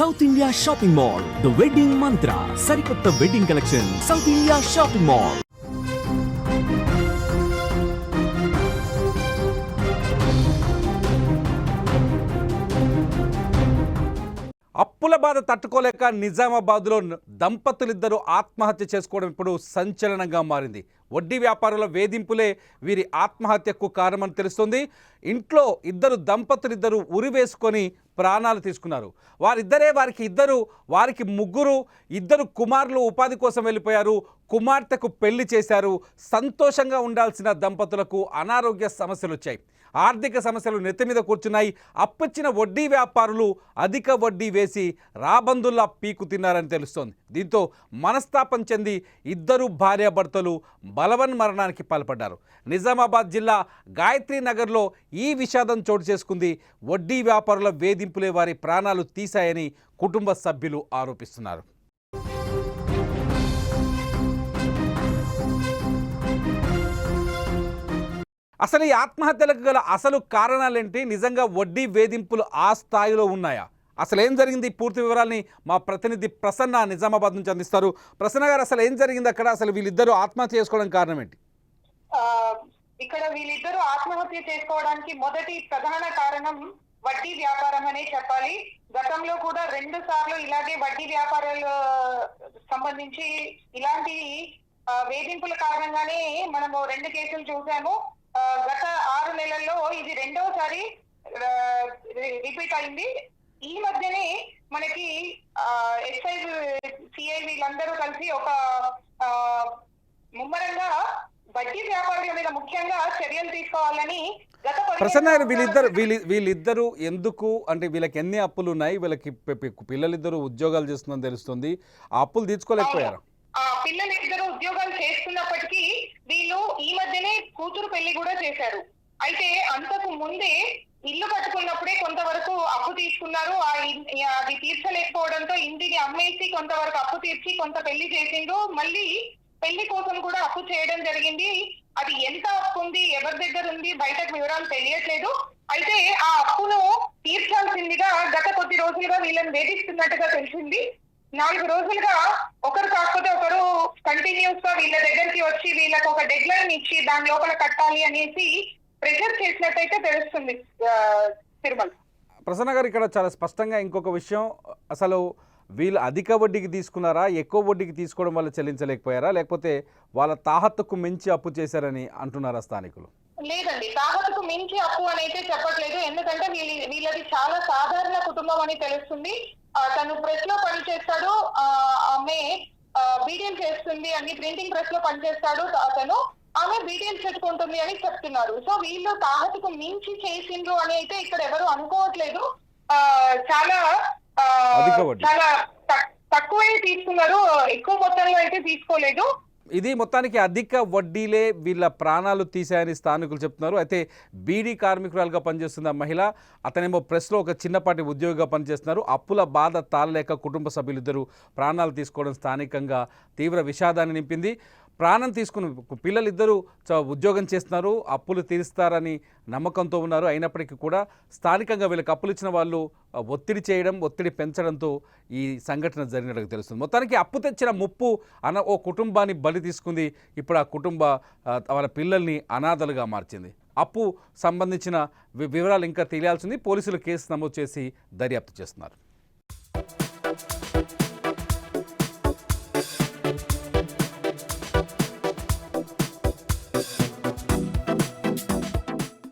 South India shopping mall, the wedding మంత్ర, సరికొత్త wedding collection, south India shopping mall. అప్పుల బాధ తట్టుకోలేక నిజామాబాద్లో దంపతులిద్దరూ ఆత్మహత్య చేసుకోవడం ఇప్పుడు సంచలనంగా మారింది. వడ్డీ వ్యాపారుల వేధింపులే వీరి ఆత్మహత్యకు కారణమని తెలుస్తుంది. ఇంట్లో దంపతులిద్దరూ ఉరివేసుకొని ప్రాణాలు తీసుకున్నారు. వారికి ముగ్గురు కుమారులు ఉపాధి కోసం వెళ్ళిపోయారు. కుమార్తెకు పెళ్లి చేశారు. సంతోషంగా ఉండాల్సిన దంపతులకు అనారోగ్య సమస్యలు వచ్చాయి. ఆర్థిక సమస్యలు నెత్తి మీద కూర్చున్నాయి. అప్పిచ్చిన వడ్డీ వ్యాపారులు అధిక వడ్డీ వేసి రాబందుల్లా పీకు తిన్నారని తెలుస్తోంది. దీంతో మనస్తాపం చెంది ఇద్దరు భార్యాభర్తలు బలవన్మరణానికి పాల్పడ్డారు. నిజామాబాద్ జిల్లా గాయత్రి నగర్లో ఈ విషాదం చోటు చేసుకుంది. వడ్డీ వ్యాపారుల వేధింపులే వారి ప్రాణాలు తీశాయని కుటుంబ సభ్యులు ఆరోపిస్తున్నారు. అసలు ఈ ఆత్మహత్యలకు గల అసలు కారణాలేంటి? నిజంగా వడ్డీ వేధింపులు ఆ స్థాయిలో ఉన్నాయా? అసలు ఏం జరిగింది? పూర్తి వివరాల్ని మా ప్రతినిధి ప్రసన్న నిజామాబాద్ నుంచి అందిస్తారు. ప్రసన్న గారు, అసలు ఏం జరిగింది అక్కడ? అసలు వీళ్ళిద్దరూ ఆత్మహత్య చేసుకోవడానికి కారణం ఏంటి? ఇక్కడ వీళ్ళిద్దరూ ఆత్మహత్య చేసుకోవడానికి మొదటి ప్రధాన కారణం వడ్డీ వ్యాపారం అనే చెప్పాలి. గతంలో కూడా 2 సార్లు ఇలాగే వడ్డీ వ్యాపారాలు సంబంధించి ఇలాంటి వేధింపుల కారణంగానే మనము 2 కేసులు చూసాము. గత 6 నెలల్లో ఇది 2వసారి రిపీట్ అయింది. ఈ మధ్యనే మనకి ఎక్సైజ్ సిఐ వీళ్ళందరూ కలిసి ఒక ముమ్మరంగా వడ్డీ వ్యాపారుల మీద ముఖ్యంగా చర్యలు తీసుకోవాలని ప్రసన్న గారు, వీళ్ళిద్దరూ ఎందుకు, అంటే వీళ్ళకి ఎన్ని అప్పులు ఉన్నాయి? వీళ్ళకి పిల్లలిద్దరూ ఉద్యోగాలు చేస్తుందని తెలుస్తుంది. ఆ అప్పులు తీర్చుకోలేకపోయారు. పిల్లలిద్దరూ ఉద్యోగాలు చేస్తున్నప్పటికీ వీళ్ళు ఈ మధ్యనే కూతురు పెళ్లి కూడా చేశారు. అయితే అంతకు ముందే ఇల్లు కట్టుకున్నప్పుడే కొంతవరకు అప్పు తీసుకున్నారు. అది తీర్చలేకపోవడంతో ఇంటిని అమ్మేసి కొంతవరకు అప్పు తీర్చి కొంత పెళ్లి చేసిండ్రు. మళ్ళీ పెళ్లి కోసం కూడా అప్పు చేయడం జరిగింది. అది ఎంత అప్పు ఉంది, ఎవరి దగ్గర ఉంది, బయటకు వివరాలు తెలియట్లేదు. అయితే ఆ అప్పును తీర్చాల్సిందిగా గత కొద్ది రోజులుగా వీళ్ళని వేధిస్తున్నట్టుగా తెలిసింది. 4 రోజులుగా ఒకరు కాకపోతే ఒకరు కంటిన్యూస్ గా వీళ్ళ దగ్గరికి వచ్చి వీళ్ళకి ఒక డెడ్ లైన్ ఇచ్చి దాని లోపల కట్టాలి అనేసి ప్రెషర్ చేసినట్టయితే తెలుస్తుంది. తిరుమల ప్రసన్న గారు, ఇక్కడ చాలా స్పష్టంగా ఇంకొక విషయం, అసలు వీళ్ళు అధిక వడ్డీకి తీసుకున్నారా, ఎక్కువ వడ్డీకి తీసుకోవడం వల్ల చెల్లించలేకపోయారా, లేకపోతే వాళ్ళ తాహత్తుకు మించి అప్పు చేశారని అంటున్నారా స్థానికులు? లేదండి, తాహత్తుకు మించి అప్పు అని అయితే చెప్పట్లేదు. ఎందుకంటే వీళ్ళది చాలా సాధారణ కుటుంబం అని తెలుస్తుంది. తను ప్రెస్ లో పనిచేస్తాడు, ఆమె బీడీఎం చేస్తుంది అని, ప్రింటింగ్ ప్రెస్ లో పనిచేస్తాడు అతను, ఆమె బీడీఎం పెట్టుకుంటుంది అని చెప్తున్నారు. సో వీళ్ళు తాహతుకు మించి చేసిండ్రు అని అయితే ఇక్కడ ఎవరు అనుకోవట్లేదు. చాలా చాలా తక్కువే తీసుకున్నారు, ఎక్కువ మొత్తంలో అయితే తీసుకోలేదు. ఇది మొత్తానికి అధిక వడ్డీలే వీళ్ళ ప్రాణాలు తీశాయని స్థానికులు చెప్తున్నారు. అయితే బీడీ కార్మికురాలుగా పనిచేస్తున్న మహిళ, అతనేమో ప్రెస్లో ఒక చిన్నపాటి ఉద్యోగిగా పనిచేస్తున్నారు. అప్పుల బాధ తాళలేక కుటుంబ సభ్యులిద్దరూ ప్రాణాలు తీసుకోవడం స్థానికంగా తీవ్ర విషాదాన్ని నింపింది. ప్రాణం తీసుకుని పిల్లలిద్దరూ ఉద్యోగం చేస్తున్నారు, అప్పులు తీరుస్తారని నమ్మకంతో ఉన్నారు. అయినప్పటికీ కూడా స్థానికంగా వీళ్ళకి అప్పులు ఇచ్చిన వాళ్ళు ఒత్తిడి పెంచడంతో ఈ సంఘటన జరిగినట్టు తెలుస్తుంది. మొత్తానికి అప్పు తెచ్చిన ముప్పు ఓ కుటుంబాన్ని బలి తీసుకుంది. ఇప్పుడు ఆ వాళ్ళ పిల్లల్ని అనాథలుగా మార్చింది. అప్పు సంబంధించిన వివరాలు ఇంకా తెలియాల్సింది. పోలీసులు కేసు నమోదు చేసి దర్యాప్తు చేస్తున్నారు.